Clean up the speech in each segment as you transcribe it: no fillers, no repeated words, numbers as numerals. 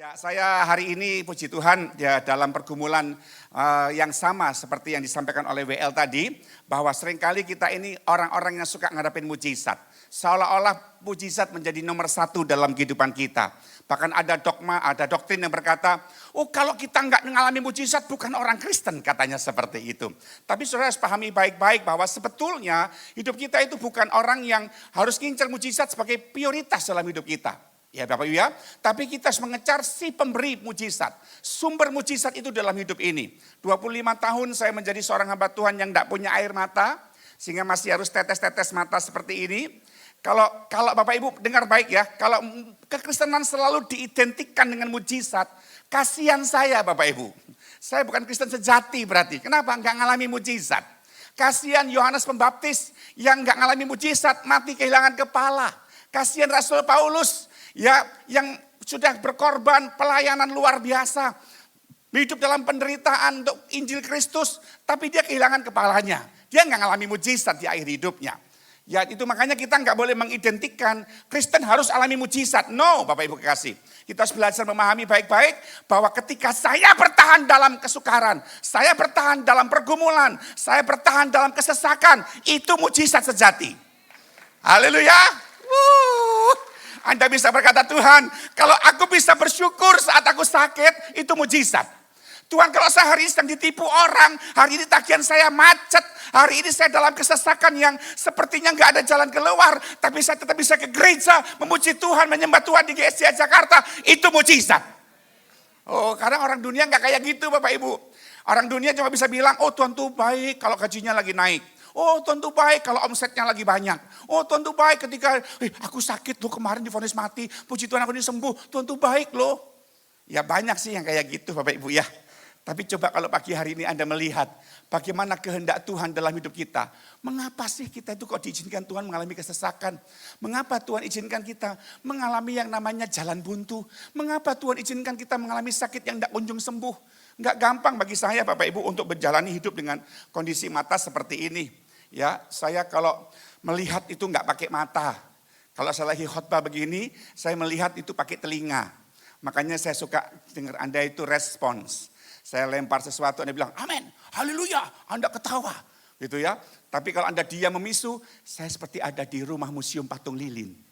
Ya, saya hari ini puji Tuhan ya dalam pergumulan yang sama seperti yang disampaikan oleh WL tadi, bahwa seringkali kita ini orang-orang yang suka ngadapin mujizat. Seolah-olah mujizat menjadi nomor satu dalam kehidupan kita. Bahkan ada dogma, ada doktrin yang berkata, oh kalau kita nggak mengalami mujizat bukan orang Kristen, katanya seperti itu. Tapi saudara harus pahami baik-baik bahwa sebetulnya hidup kita itu bukan orang yang harus ngincar mujizat sebagai prioritas dalam hidup kita. Ya Bapak Ibu ya, tapi kita harus mengejar si pemberi mujizat. Sumber mujizat itu dalam hidup ini. 25 tahun saya menjadi seorang hamba Tuhan yang tidak punya air mata, sehingga masih harus tetes-tetes mata seperti ini. Kalau Bapak Ibu dengar baik ya, kalau kekristenan selalu diidentikan dengan mujizat, kasihan saya Bapak Ibu. Saya bukan Kristen sejati berarti, kenapa? Enggak ngalami mujizat. Kasihan Yohanes Pembaptis yang enggak ngalami mujizat, mati kehilangan kepala. Kasihan Rasul Paulus, ya, yang sudah berkorban pelayanan luar biasa, hidup dalam penderitaan untuk Injil Kristus, tapi dia kehilangan kepalanya. Dia nggak ngalami mujizat di akhir hidupnya. Ya itu makanya kita nggak boleh mengidentikan Kristen harus alami mujizat. No, Bapak Ibu kekasih. Kita harus belajar memahami baik-baik bahwa ketika saya bertahan dalam kesukaran, saya bertahan dalam pergumulan, saya bertahan dalam kesesakan, itu mujizat sejati. Haleluya. Anda bisa berkata, Tuhan, kalau aku bisa bersyukur saat aku sakit, itu mujizat. Tuhan, kalau saya hari ini sedang ditipu orang, hari ini tagihan saya macet, hari ini saya dalam kesesakan yang sepertinya nggak ada jalan keluar, tapi saya tetap bisa ke gereja, memuji Tuhan, menyembah Tuhan di GSCA Jakarta, itu mujizat. Oh, karena orang dunia nggak kayak gitu Bapak Ibu. Orang dunia cuma bisa bilang, oh Tuhan tuh baik kalau gajinya lagi naik. Oh Tuhan tuh baik kalau omsetnya lagi banyak. Oh Tuhan tuh baik ketika aku sakit loh kemarin divonis mati. Puji Tuhan aku ini sembuh. Tuhan tuh baik loh. Ya banyak sih yang kayak gitu Bapak Ibu ya. Tapi coba kalau pagi hari ini Anda melihat bagaimana kehendak Tuhan dalam hidup kita. Mengapa sih kita itu kok diizinkan Tuhan mengalami kesesakan? Mengapa Tuhan izinkan kita mengalami yang namanya jalan buntu? Mengapa Tuhan izinkan kita mengalami sakit yang tidak kunjung sembuh? Enggak gampang bagi saya Bapak Ibu untuk menjalani hidup dengan kondisi mata seperti ini. Ya, saya kalau melihat itu enggak pakai mata. Kalau saya lagi khotbah begini, saya melihat itu pakai telinga. Makanya saya suka dengar Anda itu respons. Saya lempar sesuatu, Anda bilang, amin, haleluya, Anda ketawa. Gitu ya. Tapi kalau Anda diam memisu, saya seperti ada di rumah museum patung lilin.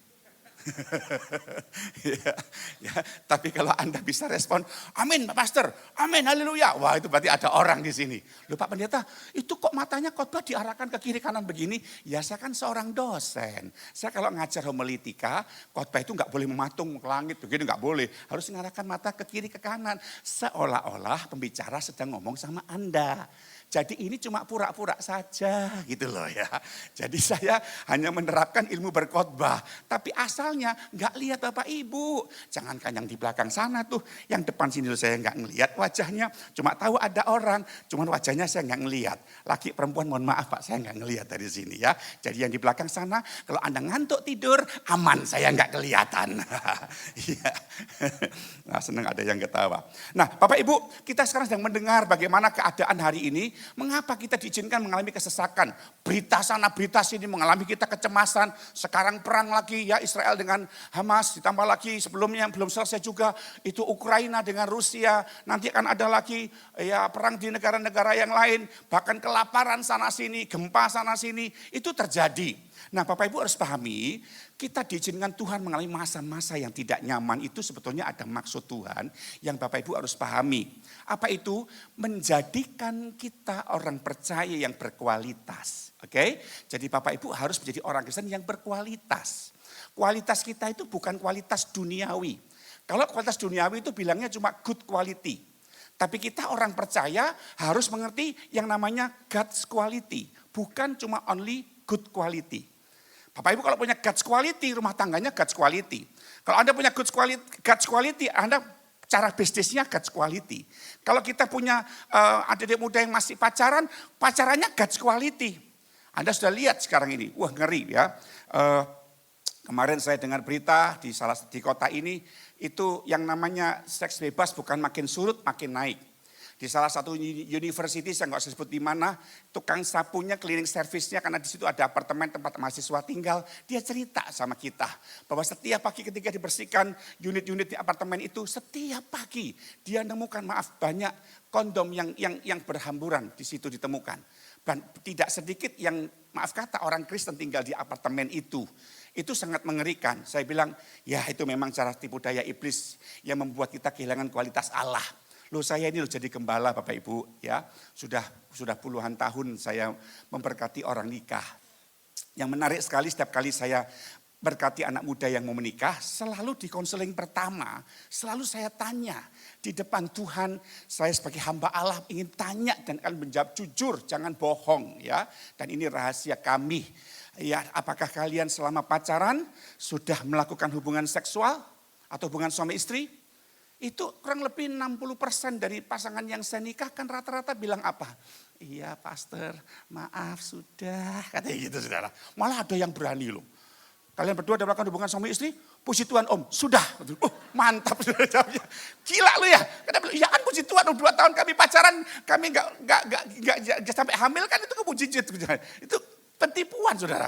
ya, tapi kalau Anda bisa respon, amin Pak Pastor, amin haleluya. Wah itu berarti ada orang di sini. Loh Pak Pendeta, itu kok matanya khotbah diarahkan ke kiri kanan begini? Ya saya kan seorang dosen. Saya kalau ngajar homiletika, khotbah itu nggak boleh mematung ke langit, begini nggak boleh. Harus mengarahkan mata ke kiri ke kanan. Seolah-olah pembicara sedang ngomong sama Anda. Jadi ini cuma pura-pura saja gitu loh ya. Jadi saya hanya menerapkan ilmu berkhotbah. Tapi asalnya nggak lihat Bapak Ibu. Jangankan yang di belakang sana tuh. Yang depan sini saya nggak ngelihat wajahnya. Cuma tahu ada orang. Cuman wajahnya saya nggak ngelihat. Laki perempuan mohon maaf Pak saya nggak ngelihat dari sini ya. Jadi yang di belakang sana kalau Anda ngantuk tidur aman saya nggak kelihatan. Iya. Nah senang ada yang ketawa. Nah Bapak Ibu kita sekarang sedang mendengar bagaimana keadaan hari ini. Mengapa kita diizinkan mengalami kesesakan? Berita sana, berita sini mengalami kita kecemasan. Sekarang perang lagi ya Israel dengan Hamas. Ditambah lagi sebelumnya yang belum selesai juga itu Ukraina dengan Rusia. Nanti akan ada lagi ya perang di negara-negara yang lain. Bahkan kelaparan sana sini, gempa sana sini. Itu terjadi. Nah Bapak Ibu harus pahami, kita diizinkan Tuhan mengalami masa-masa yang tidak nyaman itu sebetulnya ada maksud Tuhan yang Bapak Ibu harus pahami. Apa itu? Menjadikan kita orang percaya yang berkualitas. Oke? Jadi Bapak Ibu harus menjadi orang Kristen yang berkualitas. Kualitas kita itu bukan kualitas duniawi. Kalau kualitas duniawi itu bilangnya cuma good quality. Tapi kita orang percaya harus mengerti yang namanya God's quality. Bukan cuma only good quality. Bapak Ibu kalau punya God's quality, rumah tangganya God's quality. Kalau Anda punya God's quality, Anda cara bisnisnya God's quality. Kalau kita punya adik-adik muda yang masih pacaran, pacarannya God's quality. Anda sudah lihat sekarang ini, wah ngeri ya. Kemarin saya dengar berita di kota ini, itu yang namanya seks bebas bukan makin surut, makin naik. Di salah satu university, saya nggak usah sebut di mana, tukang sapunya, cleaning service-nya, karena di situ ada apartemen tempat mahasiswa tinggal. Dia cerita sama kita bahwa setiap pagi ketika dibersihkan unit-unit di apartemen itu, setiap pagi dia nemukan banyak kondom yang berhamburan di situ ditemukan. Dan tidak sedikit yang maaf kata orang Kristen tinggal di apartemen itu. Itu sangat mengerikan. Saya bilang ya itu memang cara tipu daya iblis yang membuat kita kehilangan kualitas Allah. Loh saya ini jadi gembala Bapak Ibu ya. Sudah puluhan tahun saya memberkati orang nikah. Yang menarik sekali setiap kali saya berkati anak muda yang mau menikah, selalu di konseling pertama, selalu saya tanya di depan Tuhan, saya sebagai hamba Allah ingin tanya dan akan menjawab jujur, jangan bohong ya. Dan ini rahasia kami. Ya, apakah kalian selama pacaran sudah melakukan hubungan seksual atau hubungan suami istri? Itu kurang lebih 60% dari pasangan yang saya nikahkan rata-rata bilang apa? Iya pastor, maaf sudah, katanya gitu saudara. Malah ada yang berani loh. Kalian berdua udah melakukan hubungan suami istri? Puji Tuhan om, sudah. Mantap saudara jawabnya. Gila lu ya. Karena bilang, ya kan puji Tuhan 2 tahun kami pacaran, kami gak sampai hamil kan itu kepujian. Itu penipuan saudara.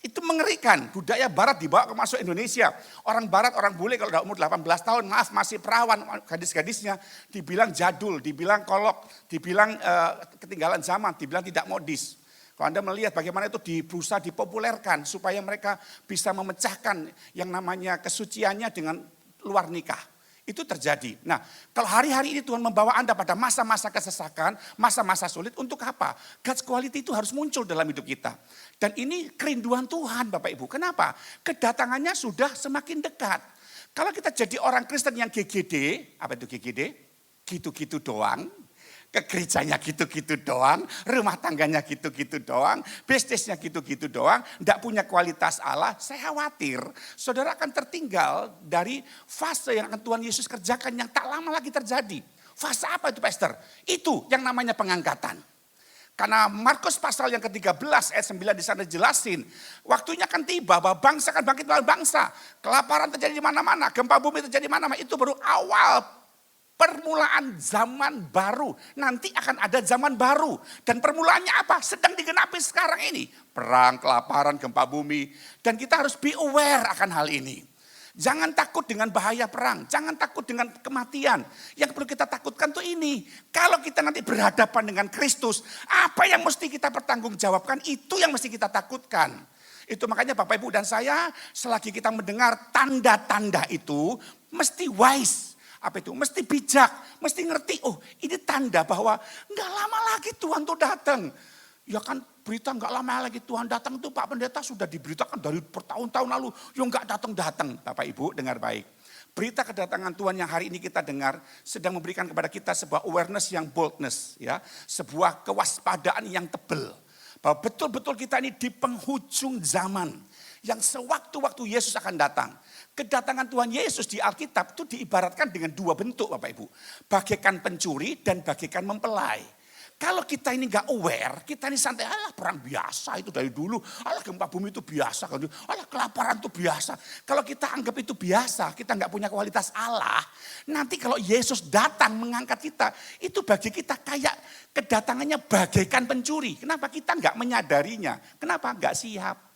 Itu mengerikan, budaya barat dibawa ke masuk Indonesia. Orang barat, orang bule kalau udah umur 18 tahun, maaf masih perawan, gadis-gadisnya dibilang jadul, dibilang kolok, dibilang ketinggalan zaman, dibilang tidak modis. Kalau Anda melihat bagaimana itu berusaha dipopulerkan supaya mereka bisa memecahkan yang namanya kesuciannya dengan luar nikah. Itu terjadi. Nah, kalau hari-hari ini Tuhan membawa Anda pada masa-masa kesesakan, masa-masa sulit, untuk apa? God's quality itu harus muncul dalam hidup kita. Dan ini kerinduan Tuhan Bapak Ibu. Kenapa? Kedatangannya sudah semakin dekat. Kalau kita jadi orang Kristen yang GGD, apa itu GGD? Gitu-gitu doang. Ke gerejanya gitu-gitu doang, rumah tangganya gitu-gitu doang, bisnisnya gitu-gitu doang, tidak punya kualitas Allah, saya khawatir saudara akan tertinggal dari fase yang akan Tuhan Yesus kerjakan yang tak lama lagi terjadi. Fase apa itu pastor? Itu yang namanya pengangkatan. Karena Markus pasal yang ke-13 ayat 9 di sana jelasin, waktunya akan tiba bahwa bangsa akan bangkit melawan bangsa, kelaparan terjadi di mana-mana, gempa bumi terjadi di mana-mana, itu baru awal permulaan zaman baru. Nanti akan ada zaman baru. Dan permulaannya apa? Sedang digenapi sekarang ini. Perang, kelaparan, gempa bumi. Dan kita harus be aware akan hal ini. Jangan takut dengan bahaya perang. Jangan takut dengan kematian. Yang perlu kita takutkan tuh ini. Kalau kita nanti berhadapan dengan Kristus, apa yang mesti kita pertanggungjawabkan, itu yang mesti kita takutkan. Itu makanya Bapak Ibu dan saya, selagi kita mendengar tanda-tanda itu, mesti wise. Apa itu? Mesti bijak, mesti ngerti. Oh ini tanda bahwa nggak lama lagi Tuhan tuh datang. Ya kan berita nggak lama lagi Tuhan datang tuh Pak Pendeta sudah diberitakan dari bertahun-tahun lalu. Yang nggak datang-datang. Bapak Ibu dengar baik. Berita kedatangan Tuhan yang hari ini kita dengar sedang memberikan kepada kita sebuah awareness yang boldness. Ya, sebuah kewaspadaan yang tebal. Bahwa betul-betul kita ini di penghujung zaman. Yang sewaktu-waktu Yesus akan datang. Kedatangan Tuhan Yesus di Alkitab itu diibaratkan dengan 2 bentuk Bapak Ibu. Bagaikan pencuri dan bagaikan mempelai. Kalau kita ini gak aware, kita ini santai, alah perang biasa itu dari dulu. Alah gempa bumi itu biasa, alah kelaparan itu biasa. Kalau kita anggap itu biasa, kita gak punya kualitas Allah. Nanti kalau Yesus datang mengangkat kita, itu bagi kita kayak kedatangannya bagaikan pencuri. Kenapa kita gak menyadarinya? Kenapa gak siap?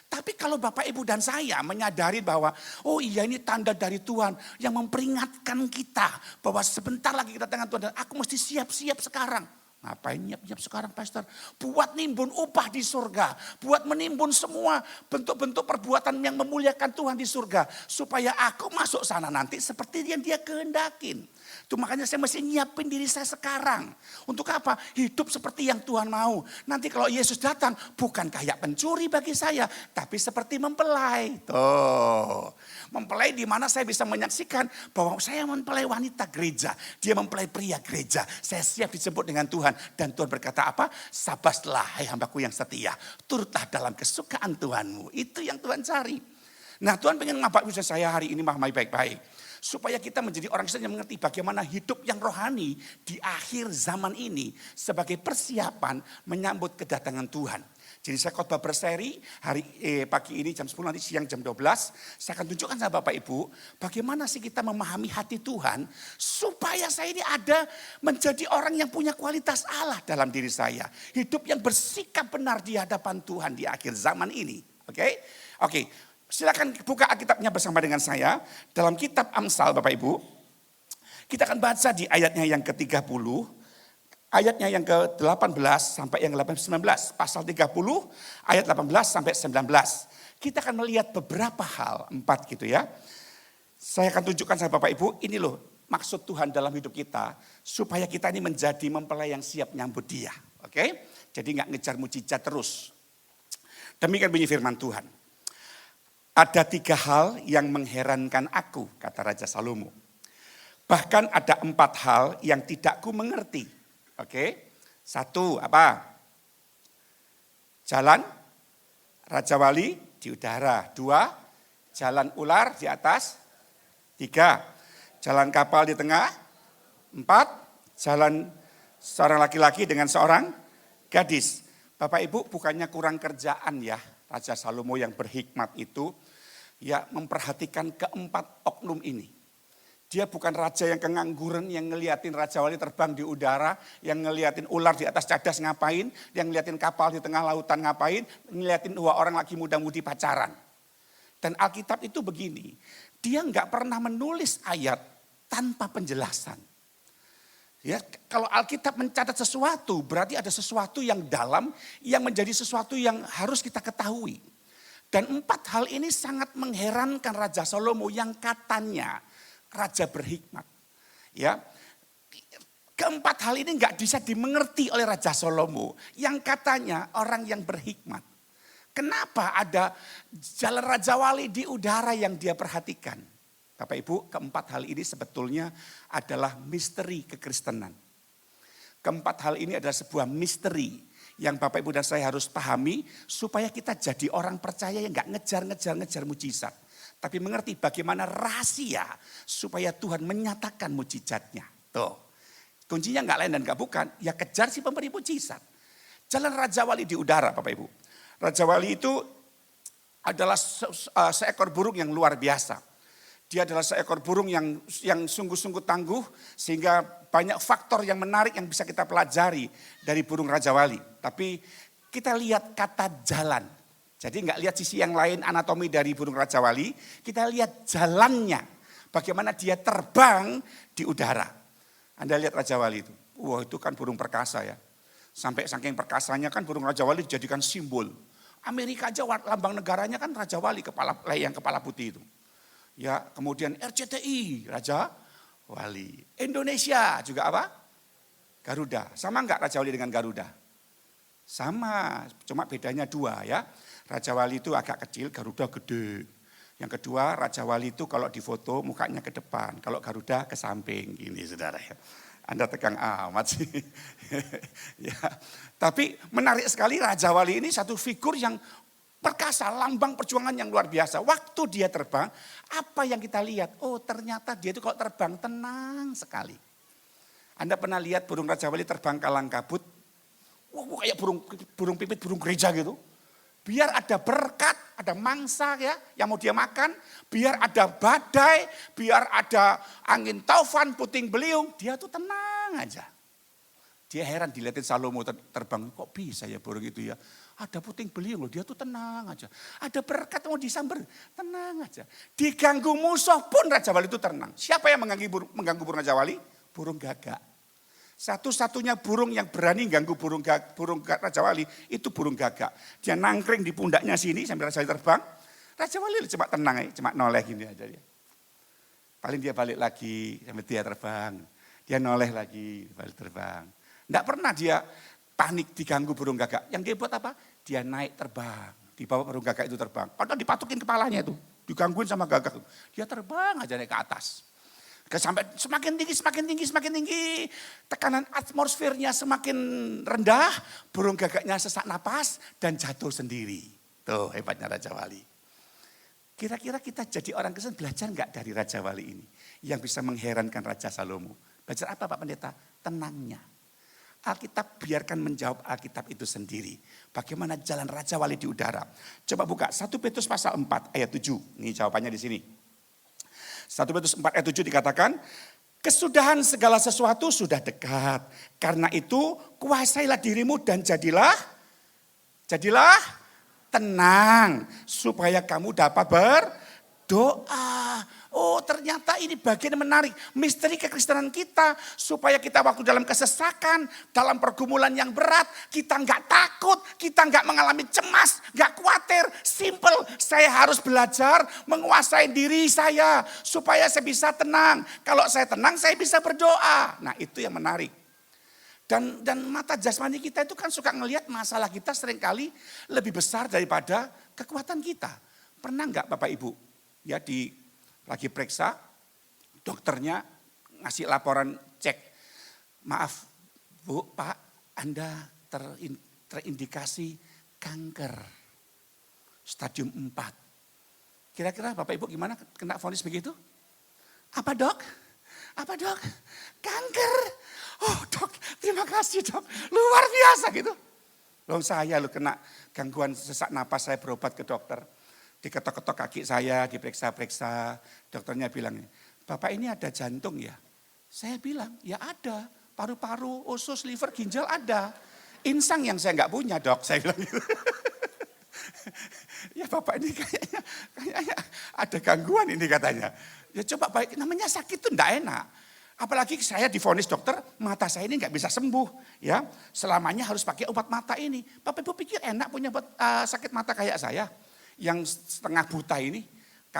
Tapi kalau Bapak Ibu dan saya menyadari bahwa oh iya ini tanda dari Tuhan yang memperingatkan kita bahwa sebentar lagi kedatangan Tuhan dan aku mesti siap-siap sekarang. Ngapain nyiap-nyiap sekarang pastor? Buat nimbun upah di surga. Buat menimbun semua bentuk-bentuk perbuatan yang memuliakan Tuhan di surga. Supaya aku masuk sana nanti seperti yang dia kehendakin. Itu makanya saya mesti nyiapin diri saya sekarang. Untuk apa? Hidup seperti yang Tuhan mau. Nanti kalau Yesus datang bukan kayak pencuri bagi saya. Tapi seperti mempelai. Tuh. Mempelai di mana saya bisa menyaksikan bahwa saya mempelai wanita gereja. Dia mempelai pria gereja. Saya siap disebut dengan Tuhan. Dan Tuhan berkata apa? Sabaslah hai hambaku yang setia. Turutlah dalam kesukaan Tuhanmu. Itu yang Tuhan cari. Nah Tuhan pengen ngapain saya hari ini mahmai baik-baik. Supaya kita menjadi orang Kristen yang mengerti bagaimana hidup yang rohani di akhir zaman ini. Sebagai persiapan menyambut kedatangan Tuhan. Jadi saya khotbah berseri pagi ini jam 10, nanti siang jam 12. Saya akan tunjukkan sama Bapak Ibu bagaimana sih kita memahami hati Tuhan supaya saya ini ada menjadi orang yang punya kualitas Allah dalam diri saya. Hidup yang bersikap benar di hadapan Tuhan di akhir zaman ini. Oke? Oke, silakan buka Alkitabnya bersama dengan saya dalam kitab Amsal Bapak Ibu. Kita akan baca di ayatnya yang ke-30. Ayatnya yang ke-18 sampai yang ke-19. Pasal 30 ayat 18 sampai 19. Kita akan melihat beberapa hal, 4 gitu ya. Saya akan tunjukkan sama Bapak Ibu, ini loh maksud Tuhan dalam hidup kita. Supaya kita ini menjadi mempelai yang siap nyambut dia. Oke? Jadi gak ngejar mujizat terus. Demikian bunyi firman Tuhan. Ada 3 hal yang mengherankan aku, kata Raja Salomo. Bahkan ada 4 hal yang tidak ku mengerti. Oke, 1 apa? Jalan Raja Wali di udara. 2, jalan ular di atas. 3, jalan kapal di tengah. 4, jalan seorang laki-laki dengan seorang gadis. Bapak Ibu bukannya kurang kerjaan ya Raja Salomo yang berhikmat itu. Ya memperhatikan keempat oknum ini. Dia bukan raja yang kengangguran, yang ngeliatin Raja Wali terbang di udara, yang ngeliatin ular di atas cadas ngapain, yang ngeliatin kapal di tengah lautan ngapain, ngeliatin 2 orang laki muda-mudi pacaran. Dan Alkitab itu begini, dia nggak pernah menulis ayat tanpa penjelasan. Ya, kalau Alkitab mencatat sesuatu, berarti ada sesuatu yang dalam, yang menjadi sesuatu yang harus kita ketahui. Dan 4 hal ini sangat mengherankan Raja Salomo yang katanya raja berhikmat. Ya, keempat hal ini nggak bisa dimengerti oleh Raja Salomo yang katanya orang yang berhikmat. Kenapa ada jalan Raja Wali di udara yang dia perhatikan? Bapak Ibu, keempat hal ini sebetulnya adalah misteri kekristenan. Keempat hal ini adalah sebuah misteri yang Bapak Ibu dan saya harus pahami supaya kita jadi orang percaya yang nggak ngejar mujizat. Tapi mengerti bagaimana rahasia supaya Tuhan menyatakan mujizatnya. Tuh, kuncinya nggak lain dan nggak bukan, ya kejar si pemberi mujizat. Jalan Raja Wali di udara Bapak Ibu. Raja Wali itu adalah seekor burung yang luar biasa. Dia adalah seekor burung yang sungguh-sungguh tangguh sehingga banyak faktor yang menarik yang bisa kita pelajari dari burung Raja Wali. Tapi kita lihat kata jalan. Jadi nggak lihat sisi yang lain anatomi dari burung Raja Wali, kita lihat jalannya. Bagaimana dia terbang di udara. Anda lihat Raja Wali itu. Wah itu kan burung perkasa ya. Sampai saking perkasanya kan burung Raja Wali dijadikan simbol. Amerika aja lambang negaranya kan Raja Wali, yang kepala putih itu. Ya, kemudian RCTI, Raja Wali. Indonesia juga apa? Garuda. Sama enggak Raja Wali dengan Garuda? Sama, cuma bedanya 2 ya. Raja Wali itu agak kecil, Garuda gede. Yang kedua, Raja Wali itu kalau difoto mukanya ke depan, kalau Garuda ke samping, gini saudara ya. Anda tegang amat sih. Ya. Tapi menarik sekali Raja Wali ini satu figur yang perkasa, lambang perjuangan yang luar biasa. Waktu dia terbang, apa yang kita lihat? Oh ternyata dia itu kalau terbang tenang sekali. Anda pernah lihat burung Raja Wali terbang kalang kabut? Wah kayak burung pipit, burung gereja gitu. Biar ada berkat, ada mangsa ya yang mau dia makan. Biar ada badai, biar ada angin taufan, puting beliung. Dia tuh tenang aja. Dia heran dilihatin Salomo terbang. Kok bisa ya burung itu ya? Ada puting beliung loh, dia tuh tenang aja. Ada berkat mau disamber, tenang aja. Diganggu musuh pun Raja Wali itu tenang. Siapa yang mengganggu burung Raja Wali? Burung gagak. Satu-satunya burung yang berani ganggu burung Raja Wali itu burung gagak. Dia nangkring di pundaknya sini sambil Raja Wali terbang. Raja Wali cuma tenang aja, cuma noleh gini aja dia. Paling dia balik lagi sambil dia terbang. Dia noleh lagi, balik terbang. Enggak pernah dia panik diganggu burung gagak. Yang dia buat apa? Dia naik terbang. Dibawa burung gagak itu terbang. Padahal dipatukin kepalanya itu. Digangguin sama gagak. Dia terbang aja naik ke atas. Sampai semakin tinggi. Tekanan atmosfernya semakin rendah. Burung gagaknya sesak napas dan jatuh sendiri. Tuh hebatnya Raja Wali. Kira-kira kita jadi orang Kristen belajar enggak dari Raja Wali ini? Yang bisa mengherankan Raja Salomo. Belajar apa Pak Pendeta? Tenangnya. Alkitab biarkan menjawab Alkitab itu sendiri. Bagaimana jalan Raja Wali di udara. Coba buka 1 Petrus pasal 4 ayat 7. Ini jawabannya di sini. 1 Petrus 4 ayat 7 dikatakan, kesudahan segala sesuatu sudah dekat. Karena itu kuasailah dirimu dan jadilah tenang. Supaya kamu dapat berdoa. Oh ternyata ini bagian menarik. Misteri kekristenan kita. Supaya kita waktu dalam kesesakan, dalam pergumulan yang berat. Kita nggak takut, kita nggak mengalami cemas, nggak khawatir. Simple, saya harus belajar menguasai diri saya. Supaya saya bisa tenang. Kalau saya tenang, saya bisa berdoa. Nah itu yang menarik. Dan mata jasmani kita itu kan suka ngelihat masalah kita seringkali lebih besar daripada kekuatan kita. Pernah nggak Bapak Ibu ya lagi periksa, dokternya ngasih laporan cek. Maaf Bu, Pak, Anda terindikasi kanker stadium 4. Kira-kira Bapak Ibu gimana kena vonis begitu? Apa dok? Kanker. Oh dok, terima kasih dok. Luar biasa gitu. Loh saya kena gangguan sesak napas, saya berobat ke dokter. Diketok-ketok kaki saya, diperiksa-periksa. Dokternya bilang, Bapak ini ada jantung ya? Saya bilang, ya ada. Paru-paru, usus, liver, ginjal ada. Insang yang saya nggak punya dok, saya bilang gitu. Ya Bapak ini kayaknya ada gangguan ini katanya. Ya coba baik, namanya sakit itu enggak enak. Apalagi saya divonis dokter, mata saya ini nggak bisa sembuh. Ya, selamanya harus pakai obat mata ini. Bapak Ibu pikir enak punya sakit mata kayak saya? Yang setengah buta ini,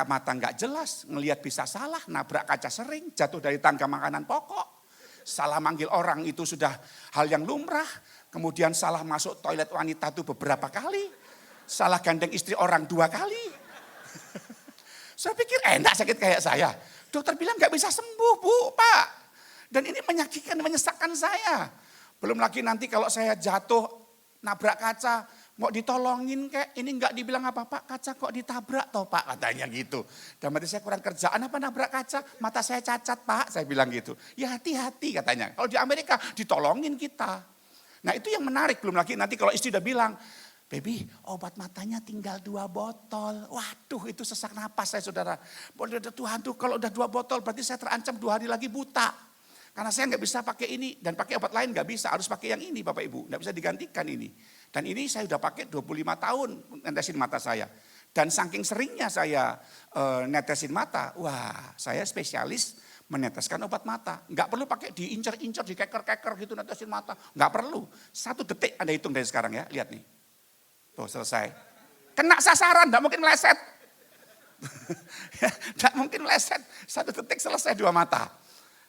mata nggak jelas, ngelihat bisa salah, nabrak kaca sering, jatuh dari tangga makanan pokok. Salah manggil orang itu sudah hal yang lumrah. Kemudian salah masuk toilet wanita itu beberapa kali. Salah gandeng istri orang 2 kali. Saya pikir enak sakit kayak saya. Dokter bilang nggak bisa sembuh Bu, Pak. Dan ini menyakitkan, menyesakkan saya. Belum lagi nanti kalau saya jatuh, nabrak kaca, mau ditolongin kayak ini nggak dibilang apa-apa, kaca kok ditabrak toh Pak, katanya gitu. Dan berarti saya kurang kerjaan apa nabrak kaca, mata saya cacat Pak, saya bilang gitu. Ya hati-hati katanya, kalau di Amerika ditolongin kita. Nah itu yang menarik, belum lagi nanti kalau istri udah bilang, baby obat matanya tinggal 2 botol. Waduh itu sesak napas saya saudara. Tuhan tuh kalau udah 2 botol berarti saya terancam 2 hari lagi buta. Karena saya nggak bisa pakai ini dan pakai obat lain nggak bisa, harus pakai yang ini Bapak Ibu, nggak bisa digantikan ini. Dan ini saya udah pakai 25 tahun netesin mata saya. Dan saking seringnya saya netesin mata, wah saya spesialis meneteskan obat mata. Nggak perlu pakai diincer-incer, dikeker-keker gitu netesin mata, nggak perlu. 1 detik Anda hitung dari sekarang ya, lihat nih. Tuh selesai. Kena sasaran, nggak mungkin meleset. Nggak mungkin meleset, 1 detik selesai 2 mata.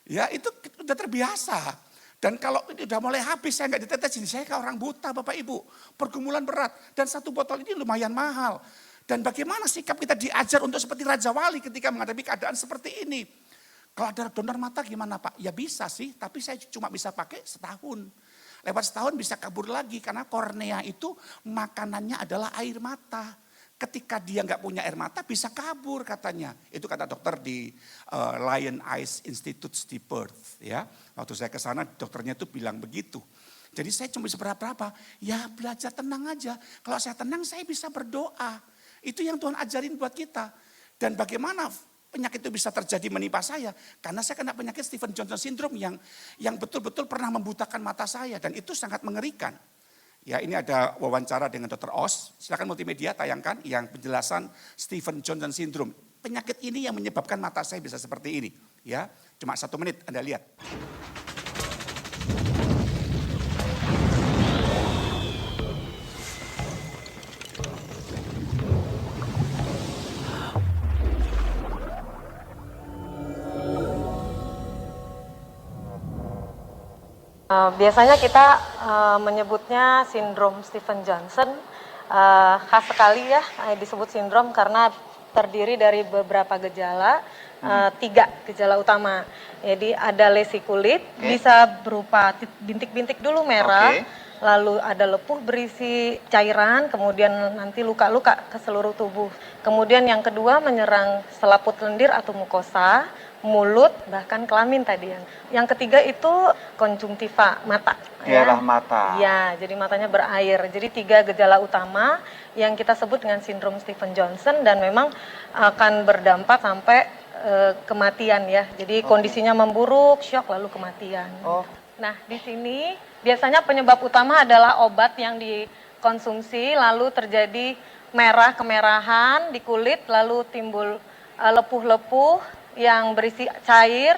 Ya itu udah terbiasa. Dan kalau ini udah mulai habis saya nggak ditetesin, saya kayak orang buta Bapak Ibu. Pergumulan berat dan 1 botol ini lumayan mahal. Dan bagaimana sikap kita diajar untuk seperti Raja Wali ketika menghadapi keadaan seperti ini. Kalau ada donor mata gimana Pak? Ya bisa sih, tapi saya cuma bisa pakai setahun. Lewat setahun bisa kabur lagi karena kornea itu makanannya adalah air mata. Ketika dia nggak punya air mata bisa kabur katanya. Itu kata dokter di Lion Eyes Institute di Perth. Ya. Waktu saya ke sana dokternya itu bilang begitu. Jadi saya cuma bisa berapa-apa. Ya belajar tenang aja. Kalau saya tenang saya bisa berdoa. Itu yang Tuhan ajarin buat kita. Dan bagaimana penyakit itu bisa terjadi menimpa saya. Karena saya kena penyakit Stephen Johnson Syndrome yang betul-betul pernah membutakan mata saya. Dan itu sangat mengerikan. Ya ini ada wawancara dengan Dr. Oz, silakan multimedia tayangkan yang penjelasan Stephen Johnson Syndrome. Penyakit ini yang menyebabkan mata saya bisa seperti ini. Ya, cuma 1 menit Anda lihat. Biasanya kita menyebutnya sindrom Stephen Johnson, khas sekali ya disebut sindrom karena terdiri dari beberapa gejala, 3 gejala utama. Jadi ada lesi kulit, bisa berupa bintik-bintik dulu merah, lalu ada lepuh berisi cairan, kemudian nanti luka-luka ke seluruh tubuh. Kemudian yang kedua menyerang selaput lendir atau mukosa, mulut, bahkan kelamin tadi yang. Yang ketiga itu konjungtiva mata. Daerah mata. Ya, jadi matanya berair. Jadi 3 gejala utama yang kita sebut dengan sindrom Stevens-Johnson dan memang akan berdampak sampai kematian ya. Jadi kondisinya memburuk, shock lalu kematian. Nah, di sini biasanya penyebab utama adalah obat yang dikonsumsi lalu terjadi merah kemerahan di kulit lalu timbul lepuh-lepuh yang berisi cair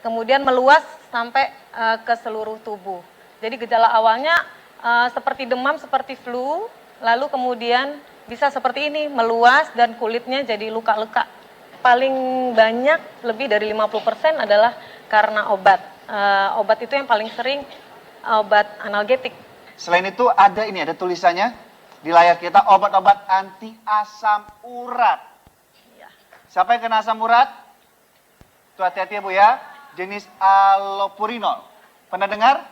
kemudian meluas sampai ke seluruh tubuh. Jadi gejala awalnya seperti demam, seperti flu, lalu kemudian bisa seperti ini, meluas dan kulitnya jadi luka-luka. Paling banyak, lebih dari 50% adalah karena obat. Obat itu yang paling sering obat analgetik. Selain itu ada tulisannya di layar kita, obat-obat anti asam urat. Ya. Siapa yang kena asam urat? Tuh hati-hati ya Bu ya, jenis allopurinol. Pernah dengar?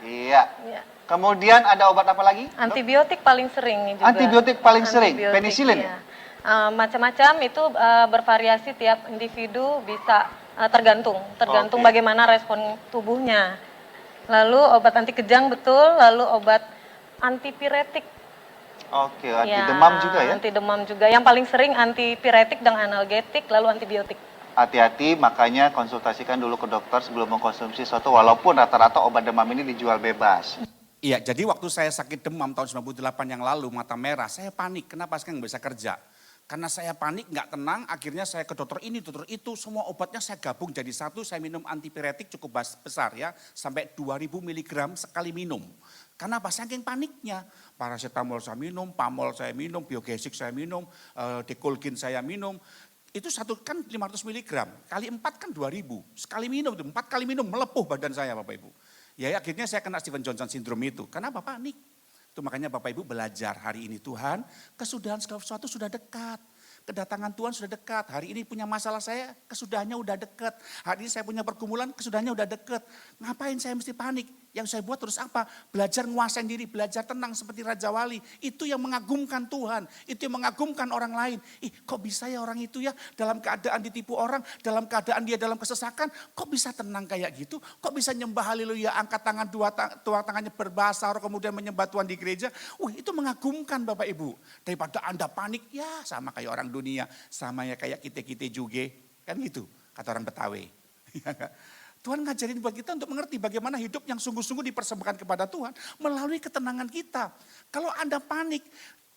Iya. Ya. Kemudian ada obat apa lagi? Antibiotik paling sering juga. Antibiotik paling sering, Antibiotik, penisilin. Ya. Macam-macam itu bervariasi tiap individu bisa tergantung bagaimana respon tubuhnya. Lalu obat anti kejang betul, lalu obat antipiretik. Oke, anti demam juga ya? Anti demam juga. Yang paling sering antipiretik dan analgetik, lalu antibiotik. Hati-hati, makanya konsultasikan dulu ke dokter sebelum mengkonsumsi sesuatu, walaupun rata-rata obat demam ini dijual bebas. Iya, jadi waktu saya sakit demam tahun 98 yang lalu, mata merah, saya panik. Kenapa saya nggak bisa kerja? Karena saya panik, nggak tenang, akhirnya saya ke dokter ini, dokter itu, semua obatnya saya gabung jadi satu, saya minum antipiretik cukup besar ya, sampai 2000 mg sekali minum. Karena apa? Saking paniknya, paracetamol saya minum, pamol saya minum, biogesic saya minum, dekolgin saya minum, itu satu kan 500 mg, kali 4 kan 2000, sekali minum, 4 kali minum melepuh badan saya Bapak Ibu. Ya akhirnya saya kena Stevens-Johnson syndrome itu, kenapa panik? Itu makanya Bapak Ibu belajar hari ini Tuhan, kesudahan segala sesuatu sudah dekat. Kedatangan Tuhan sudah dekat. Hari ini punya masalah saya, kesudahannya udah dekat. Hari ini saya punya pergumulan, kesudahannya udah dekat. Ngapain saya mesti panik? Yang saya buat terus apa? Belajar nguasain diri, belajar tenang seperti Raja Wali. Itu yang mengagumkan Tuhan, itu yang mengagumkan orang lain. Kok bisa ya orang itu ya dalam keadaan ditipu orang, dalam keadaan dia dalam kesesakan, kok bisa tenang kayak gitu? Kok bisa nyembah haleluya, angkat tangan dua tangannya berbahasa roh kemudian menyembah Tuhan di gereja. Itu mengagumkan Bapak Ibu. Daripada Anda panik, ya sama kayak orang dunia, sama ya kayak kita-kita juga. Kan gitu, kata orang Betawi. Tuhan ngajarin buat kita untuk mengerti bagaimana hidup yang sungguh-sungguh dipersembahkan kepada Tuhan melalui ketenangan kita. Kalau Anda panik,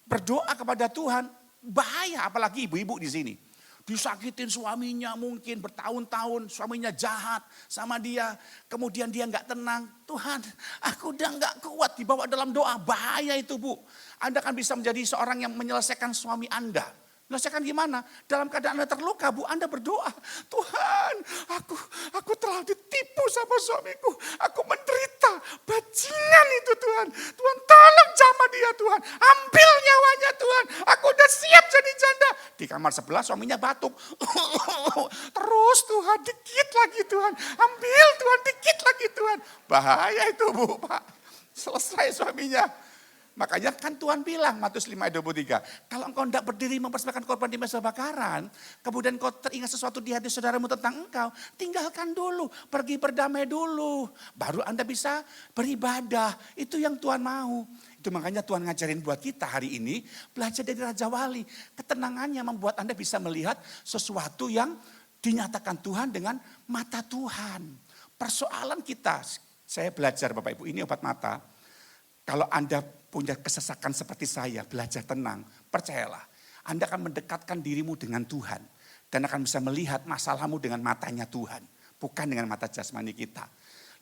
berdoa kepada Tuhan, bahaya apalagi ibu-ibu di sini. Disakitin suaminya mungkin bertahun-tahun, suaminya jahat sama dia. Kemudian dia nggak tenang, Tuhan aku udah nggak kuat, dibawa dalam doa, bahaya itu Bu. Anda kan bisa menjadi seorang yang menyelesaikan suami Anda. Menyelesaikan gimana? Dalam keadaan Anda terluka, Bu, Anda berdoa. Tuhan, aku telah ditipu sama suamiku. Aku menderita, bajingan itu Tuhan. Tuhan tolong jamah dia Tuhan. Ambil nyawanya Tuhan. Aku udah siap jadi janda. Di kamar sebelah suaminya batuk. Terus Tuhan, dikit lagi Tuhan. Ambil Tuhan, dikit lagi Tuhan. Bahaya itu Bu, Pak. Selesai suaminya. Makanya kan Tuhan bilang, Matius 5 ayat 23, kalau engkau tidak berdiri mempersembahkan korban di mesa bakaran, kemudian kau teringat sesuatu di hati saudaramu tentang engkau, tinggalkan dulu, pergi berdamai dulu, baru Anda bisa beribadah. Itu yang Tuhan mau. Itu makanya Tuhan ngajarin buat kita hari ini, belajar dari Raja Wali. Ketenangannya membuat Anda bisa melihat sesuatu yang dinyatakan Tuhan dengan mata Tuhan. Persoalan kita, saya belajar Bapak Ibu, ini obat mata. Kalau Anda punya kesesakan seperti saya, belajar tenang, percayalah. Anda akan mendekatkan dirimu dengan Tuhan. Dan akan bisa melihat masalahmu dengan matanya Tuhan. Bukan dengan mata jasmani kita.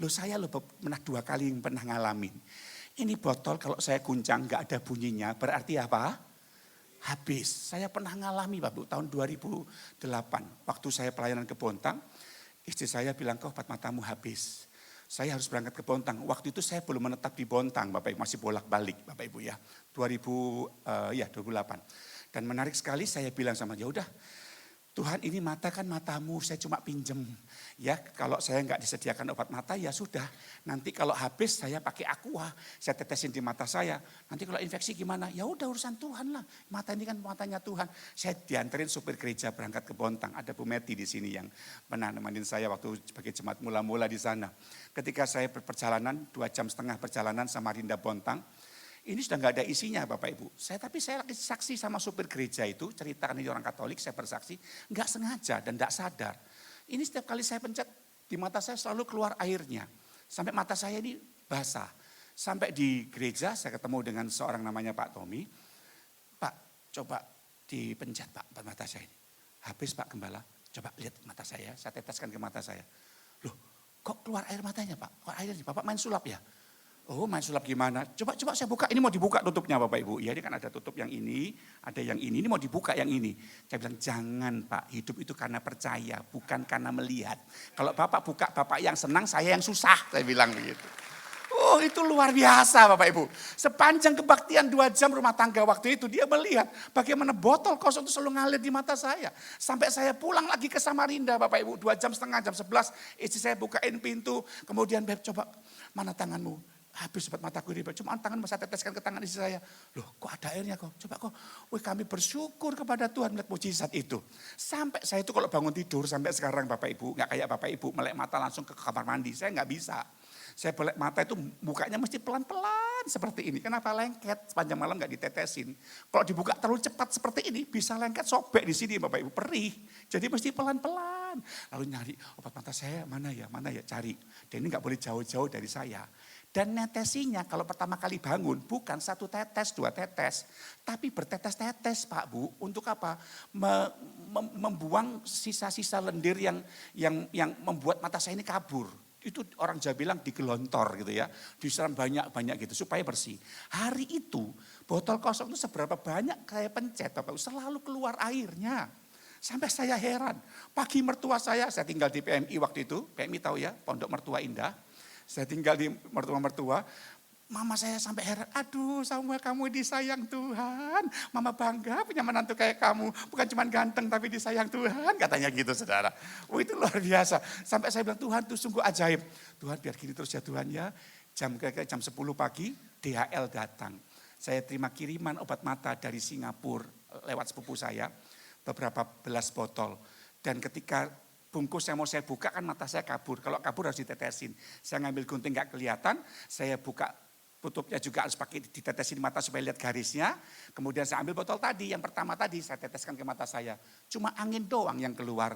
Saya pernah 2 kali yang pernah ngalamin. Ini botol kalau saya guncang gak ada bunyinya, berarti apa? Habis. Saya pernah ngalami Bapak tahun 2008. Waktu saya pelayanan ke Bontang, istri saya bilang, kok obat matamu habis. Saya harus berangkat ke Bontang. Waktu itu saya belum menetap di Bontang, Bapak Ibu, masih bolak-balik Bapak Ibu ya. 2008. Dan menarik sekali saya bilang sama dia, udah Tuhan ini mata kan matamu, saya cuma pinjem. Ya kalau saya nggak disediakan obat mata ya sudah. Nanti kalau habis saya pakai aqua, saya tetesin di mata saya. Nanti kalau infeksi gimana? Ya udah urusan Tuhan lah. Mata ini kan matanya Tuhan. Saya dianterin supir gereja berangkat ke Bontang. Ada Bu Meti di sini yang pernah nemenin saya waktu sebagai jemaat mula-mula di sana. Ketika saya berperjalanan 2,5 jam perjalanan Samarinda Bontang. Ini sudah nggak ada isinya Bapak Ibu. Tapi saya lagi saksi sama supir gereja itu, ceritakan ini orang Katolik, saya bersaksi, nggak sengaja dan nggak sadar. Ini setiap kali saya pencet, di mata saya selalu keluar airnya. Sampai mata saya ini basah. Sampai di gereja saya ketemu dengan seorang namanya Pak Tommy. Pak, coba dipencet Pak mata saya ini. Habis Pak Gembala, coba lihat mata saya teteskan ke mata saya. Loh, kok keluar air matanya Pak? Kok airnya? Bapak main sulap ya? Oh main sulap gimana? Coba saya buka, ini mau dibuka tutupnya Bapak Ibu. Ya ini kan ada tutup yang ini, ada yang ini mau dibuka yang ini. Saya bilang jangan Pak, hidup itu karena percaya, bukan karena melihat. Kalau Bapak buka, Bapak yang senang, saya yang susah, saya bilang begitu. Oh itu luar biasa Bapak Ibu. Sepanjang kebaktian 2 jam rumah tangga waktu itu, dia melihat bagaimana botol kosong itu selalu ngalir di mata saya. Sampai saya pulang lagi ke Samarinda Bapak Ibu, 2,5 jam, jam 11, istri saya bukain pintu, kemudian Beb coba mana tanganmu? Habis sempat mataku ribet, cuma tangan saya teteskan ke tangan istri saya. Loh kok ada airnya kok? Coba kok, kami bersyukur kepada Tuhan melihat mujizat itu. Sampai saya itu kalau bangun tidur sampai sekarang Bapak Ibu, gak kayak Bapak Ibu melek mata langsung ke kamar mandi, saya gak bisa. Saya melek mata itu bukanya mesti pelan-pelan seperti ini. Kenapa lengket sepanjang malam gak ditetesin. Kalau dibuka terlalu cepat seperti ini bisa lengket sobek di sini Bapak Ibu, perih. Jadi mesti pelan-pelan. Lalu nyari obat mata saya mana ya cari. Dan ini gak boleh jauh-jauh dari saya. Dan netesinya kalau pertama kali bangun bukan 1 tetes, 2 tetes. Tapi bertetes-tetes Pak Bu. Untuk apa? Membuang sisa-sisa lendir yang membuat mata saya ini kabur. Itu orang Jawa bilang digelontor gitu ya. Disiram banyak-banyak gitu supaya bersih. Hari itu botol kosong itu seberapa banyak kayak pencet Bapak, selalu keluar airnya. Sampai saya heran. Pagi mertua saya tinggal di PMI waktu itu. PMI tahu ya, Pondok Mertua Indah. Saya tinggal di mertua-mertua, mama saya sampai heran, aduh Samuel kamu disayang Tuhan. Mama bangga punya menantu kayak kamu, bukan cuma ganteng tapi disayang Tuhan, katanya gitu saudara. Oh itu luar biasa, sampai saya bilang Tuhan itu sungguh ajaib. Tuhan biar gini terus ya Tuhan ya, jam 10 pagi DHL datang. Saya terima kiriman obat mata dari Singapura lewat sepupu saya, beberapa belas botol. Dan ketika bungkus yang mau saya buka kan mata saya kabur. Kalau kabur harus ditetesin. Saya ngambil gunting gak kelihatan, saya buka tutupnya juga harus pakai ditetesin mata supaya lihat garisnya. Kemudian saya ambil botol tadi, yang pertama tadi saya teteskan ke mata saya. Cuma angin doang yang keluar.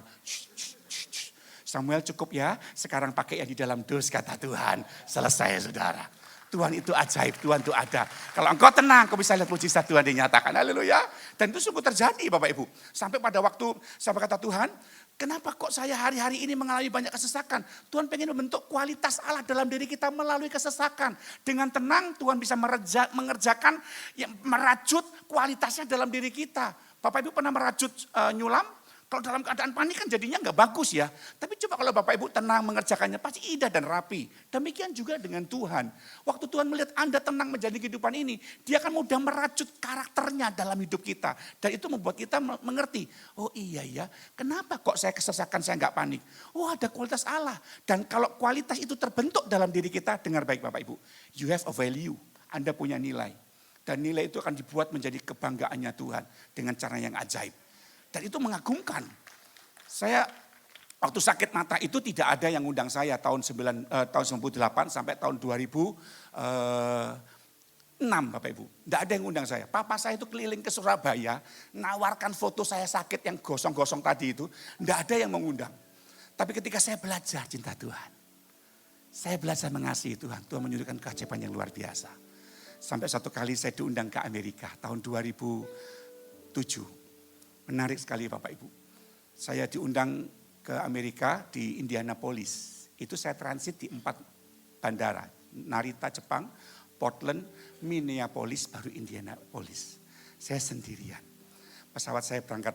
Samuel cukup ya, sekarang pakai yang di dalam dus kata Tuhan. Selesai saudara. Tuhan itu ajaib, Tuhan itu ada. Kalau engkau tenang, kau bisa lihat mujizat Tuhan dinyatakan. Haleluya. Dan itu sungguh terjadi Bapak Ibu. Sampai pada waktu saya berkata Tuhan, kenapa kok saya hari-hari ini mengalami banyak kesesakan? Tuhan pengen membentuk kualitas Allah dalam diri kita melalui kesesakan. Dengan tenang Tuhan bisa mengerjakan, merajut kualitasnya dalam diri kita. Bapak Ibu pernah merajut nyulam? Kalau dalam keadaan panik kan jadinya nggak bagus ya. Tapi coba kalau Bapak Ibu tenang mengerjakannya pasti indah dan rapi. Demikian juga dengan Tuhan. Waktu Tuhan melihat Anda tenang menjadi kehidupan ini, Dia akan mudah merajut karakternya dalam hidup kita. Dan itu membuat kita mengerti, oh iya ya, kenapa kok saya kesesakan, saya nggak panik. Oh ada kualitas Allah. Dan kalau kualitas itu terbentuk dalam diri kita, dengar baik Bapak Ibu. You have a value, Anda punya nilai. Dan nilai itu akan dibuat menjadi kebanggaannya Tuhan dengan cara yang ajaib. Dan itu mengagumkan. Saya waktu sakit mata itu tidak ada yang ngundang saya tahun 98 sampai tahun 2006 Bapak Ibu. Tidak ada yang ngundang saya. Papa saya itu keliling ke Surabaya, nawarkan foto saya sakit yang gosong-gosong tadi itu. Tidak ada yang mengundang. Tapi ketika saya belajar cinta Tuhan. Saya belajar mengasihi Tuhan. Tuhan menunjukkan keajaiban yang luar biasa. Sampai satu kali saya diundang ke Amerika tahun 2007. Menarik sekali Bapak Ibu. Saya diundang ke Amerika di Indianapolis. Itu saya transit di 4 bandara. Narita Jepang, Portland, Minneapolis, baru Indianapolis. Saya sendirian. Pesawat saya berangkat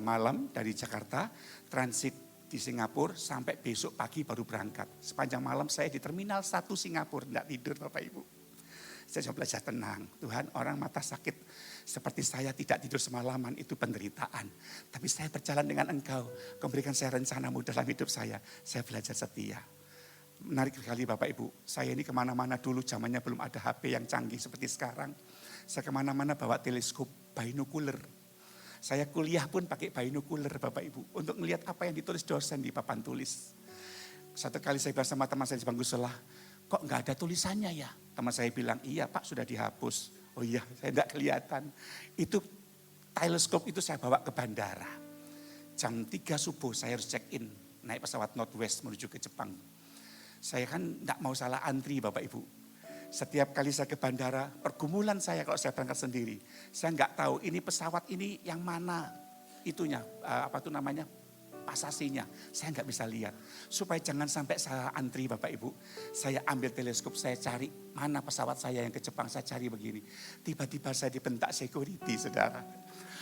malam dari Jakarta, transit di Singapura sampai besok pagi baru berangkat. Sepanjang malam saya di Terminal 1 Singapura, enggak tidur Bapak Ibu. Saya coba belajar tenang. Tuhan, orang mata sakit seperti saya tidak tidur semalaman itu penderitaan. Tapi saya berjalan dengan Engkau. Kau berikan saya rencanamu dalam hidup saya. Saya belajar setia. Menarik sekali Bapak Ibu. Saya ini kemana-mana dulu zamannya belum ada HP yang canggih seperti sekarang. Saya kemana-mana bawa teleskop binokular. Saya kuliah pun pakai binokular Bapak Ibu. Untuk melihat apa yang ditulis dosen di papan tulis. Satu kali saya bilang sama teman saya di bangku sebelah, kok nggak ada tulisannya ya? Teman saya bilang, iya Pak sudah dihapus. Oh iya, saya tidak kelihatan. Itu teleskop itu saya bawa ke bandara. Jam 3 subuh saya harus check in, naik pesawat Northwest menuju ke Jepang. Saya kan tidak mau salah antri Bapak Ibu. Setiap kali saya ke bandara, pergumulan saya kalau saya berangkat sendiri. Saya nggak tahu ini pesawat ini yang mana itunya, apa itu namanya, pasasinya. Saya nggak bisa lihat. Supaya jangan sampai saya antri Bapak Ibu. Saya ambil teleskop, saya cari mana pesawat saya yang ke Jepang. Saya cari begini. Tiba-tiba saya dibentak security saudara.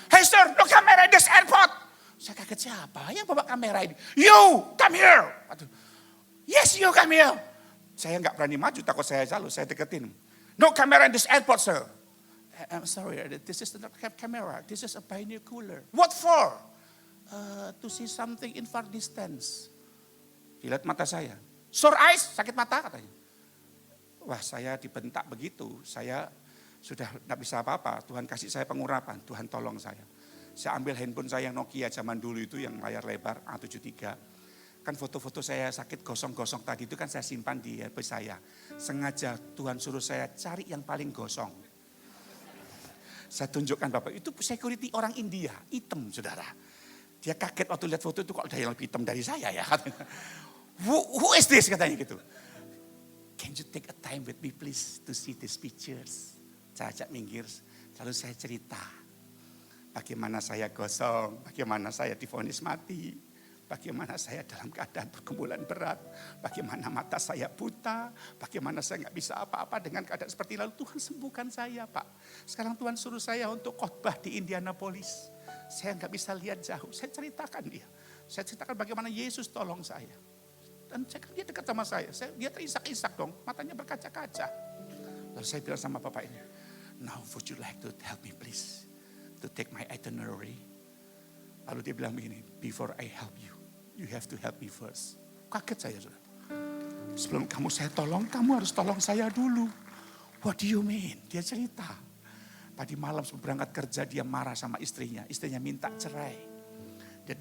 Hey sir, no camera in this airport. Saya kaget siapa yang bawa kamera ini. You, come here. Aduh. Yes, you come here. Saya nggak berani maju, takut saya jatuh. Saya deketin. No camera in this airport sir. I'm sorry, this is not camera. This is a binocular. What for? To see something in far distance. Dilihat mata saya. Sore eyes, sakit mata katanya. Wah saya dibentak begitu. Saya sudah tidak bisa apa-apa. Tuhan kasih saya pengurapan. Tuhan tolong saya. Saya ambil handphone saya yang Nokia zaman dulu itu yang layar lebar A73. Kan foto-foto saya sakit gosong-gosong tadi itu kan saya simpan di HP saya. Sengaja Tuhan suruh saya cari yang paling gosong. Saya tunjukkan Bapak, itu security orang India, hitam saudara. Dia kaget waktu lihat foto itu kok ada yang lebih hitam dari saya ya. Who is this katanya gitu. Can you take a time with me please to see these pictures. Saya ajak minggir, lalu saya cerita. Bagaimana saya gosong, bagaimana saya divonis mati. Bagaimana saya dalam keadaan pergumulan berat. Bagaimana mata saya buta. Bagaimana saya nggak bisa apa-apa dengan keadaan seperti lalu. Tuhan sembuhkan saya Pak. Sekarang Tuhan suruh saya untuk khotbah di Indianapolis. Saya nggak bisa lihat jauh. Saya ceritakan dia. Saya ceritakan bagaimana Yesus tolong saya. Dan dia dekat sama saya. Dia terisak-isak dong. Matanya berkaca-kaca. Lalu saya bilang sama Bapak ini. Now would you like to help me please. To take my itinerary. Lalu dia bilang begini. Before I help you. You have to help me first. Kaget saya sudah. Sebelum saya tolong, kamu harus tolong saya dulu. What do you mean? Dia cerita. Tadi malam sebelum berangkat kerja dia marah sama istrinya. Istrinya minta cerai. Dia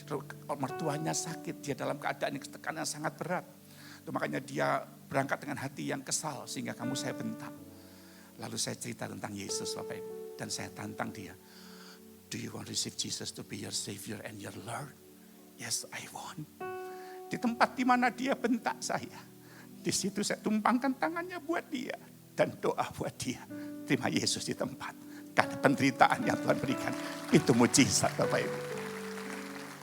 mertuanya sakit. Dia dalam keadaan yang tekanan sangat berat. Itu makanya dia berangkat dengan hati yang kesal. Sehingga kamu saya bentak. Lalu saya cerita tentang Yesus Bapak Ibu. Dan saya tantang dia. Do you want to receive Jesus to be your Savior and your Lord? Yes, I want. Di tempat di mana dia bentak saya. Di situ saya tumpangkan tangannya buat dia. Dan doa buat dia. Terima Yesus di tempat. Karena penderitaan yang Tuhan berikan. Itu mujizat Bapak Ibu.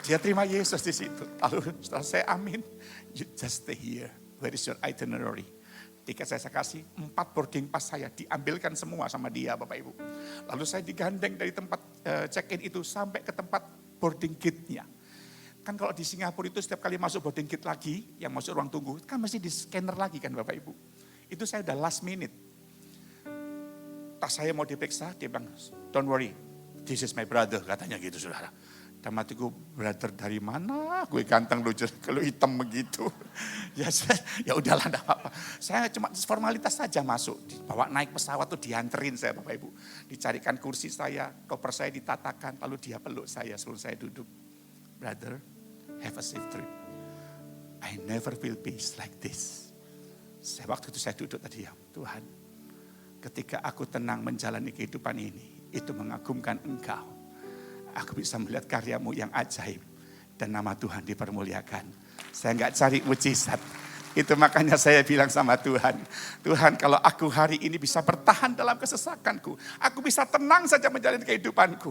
Dia terima Yesus di situ. Lalu setelah saya amin. You just stay here. Where is your itinerary? Tiket saya kasih 4 boarding pass saya. Diambilkan semua sama dia Bapak Ibu. Lalu saya digandeng dari tempat check-in itu. Sampai ke tempat boarding gate-nya. Kan kalau di Singapura itu setiap kali masuk boarding gate lagi, yang masuk ruang tunggu, kan mesti di scanner lagi kan Bapak Ibu. Itu saya udah last minute. Tas saya mau diperiksa, dia bilang, don't worry, this is my brother, katanya gitu saudara. Dan matiku, brother dari mana? Gue ganteng lu kalau hitam begitu. Ya udahlah, enggak apa-apa. Saya cuma formalitas saja masuk. Bawa naik pesawat tuh dianterin saya Bapak Ibu. Dicarikan kursi saya, koper saya ditatakan, lalu dia peluk saya sebelum saya duduk. Brother, have a safe trip. I never feel peace like this. Waktu itu saya duduk tadi ya, Tuhan. Ketika aku tenang menjalani kehidupan ini, itu mengagumkan Engkau. Aku bisa melihat karyamu yang ajaib. Dan nama Tuhan dipermuliakan. Saya enggak cari mujizat. Itu makanya saya bilang sama Tuhan. Tuhan kalau aku hari ini bisa bertahan dalam kesesakanku. Aku bisa tenang saja menjalani kehidupanku.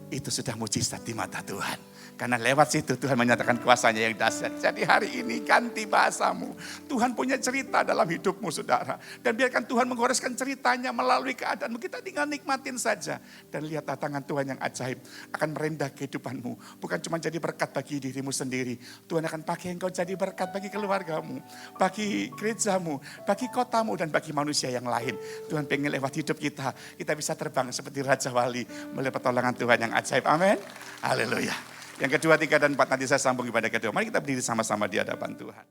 Itu sudah mujizat di mata Tuhan. Karena lewat situ Tuhan menyatakan kuasanya yang dahsyat. Jadi hari ini ganti bahasamu. Tuhan punya cerita dalam hidupmu saudara. Dan biarkan Tuhan menggoreskan ceritanya melalui keadaanmu. Kita tinggal nikmatin saja. Dan lihat tangan Tuhan yang ajaib akan merendah kehidupanmu. Bukan cuma jadi berkat bagi dirimu sendiri. Tuhan akan pakai engkau jadi berkat bagi keluargamu. Bagi gerejamu, bagi kotamu dan bagi manusia yang lain. Tuhan pengen lewat hidup kita bisa terbang seperti Raja Wali melihat pertolongan Tuhan yang ajaib. Amin. Haleluya. Yang kedua, tiga, dan empat nanti saya sambung ibadah kedua. Mari kita berdiri sama-sama di hadapan Tuhan.